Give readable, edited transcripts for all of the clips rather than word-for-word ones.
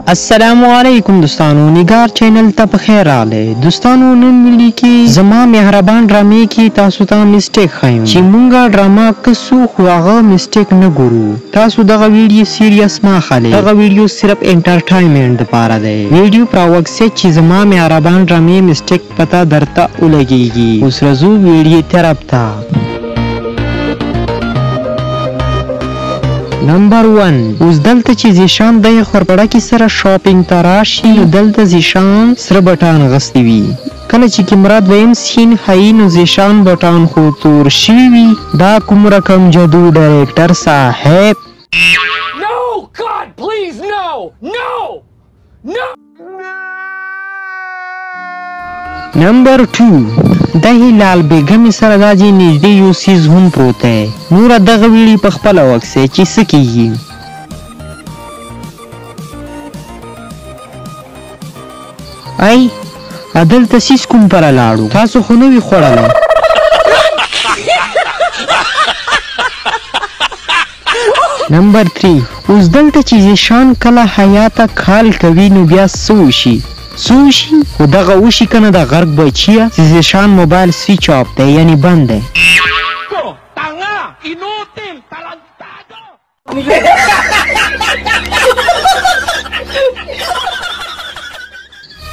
السلام علیکم دوستانو، نگار چینل ته بخیر راغلی. دوستانو نن ویډیو کې زما مهربان ډرامې کې تاسو ته میسټیک ښیم چې مونږه ډراما کسو خو هغه میسټیک نه ګورو. تاسو دغه ویډیو سیریس ما خلئ. دغه ویډیو صرف انټرټینمنټ لپاره دی. ویډیو پراوکسه چې زما مهربان ډرامې میسټیک پته درته ولګیږي. اوس راځو ویډیو طرف ته. نمبر 1 اوس دلته چې زیشان د خورپړکي سره شاپینګ ته راشي نو دلته زیشان سره بټان غستی وي. کله چې کیمرات ویم سین هاي نو زیشان بټان خو تور شوي وي. دا کوم رقم جادو ډایرکټر صاحب. No God please no نمبر 2 د هلال بیگم سره دا چې نږدې یو سیز هم پروت دی. نور دغه ویډیو په خپل وکسه چې څه کیږي. ای عدالت سیس کوم پر لاړو تاسو خو نه وی خوړل. نمبر 3 اوس دلته چې زیشان کله حیات کال کوي نو بیا سوشي خو دغه وشي کنه د غرق بچیه چې زیشان موبایل سویچ آف دی یعنی بند دی.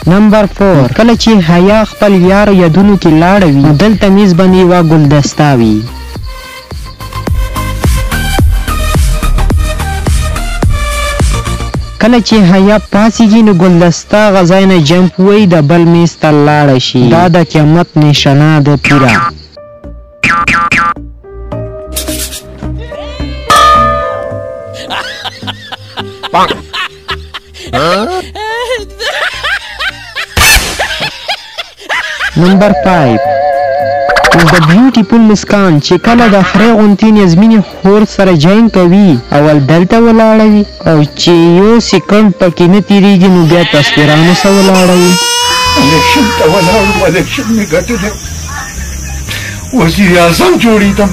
نمبر 4 کله چې حیا خپل یار یادونو کې لاړوي دلته میز باندې یوه ګلدسته وي. کله چې حیا پاسیږي نو ګلدسته غځای نه جمپ وی د بل میز ته لاړه شي. دا د قیامت نشانه ده پوره. نمبر 5 د بیوټیفول مسکان چې کله د خره غونتې نظمینې خور سره جنګ کوي اول دلته ولاړوي او چې یو سکند پکې نه تیریږي نو بیا تصویرانو سره ولاړوي. الیکشن ته ولاړم، الیکشن مې ګټلی، وزیر اعظم جوړېدم.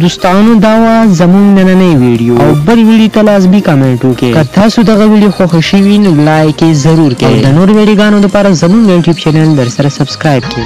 دوستانو دا وه زموږ نننۍ ویډیو او بل ویډیو ته لازمي کمنټ وکړئ. که تاسو دغه ویډیو خوښه شوي نو لایک یې ضرور کړئ. د نور ویډیوګانو لپاره زموږ یوټیوب چینل در سره سبسکرایب کړئ.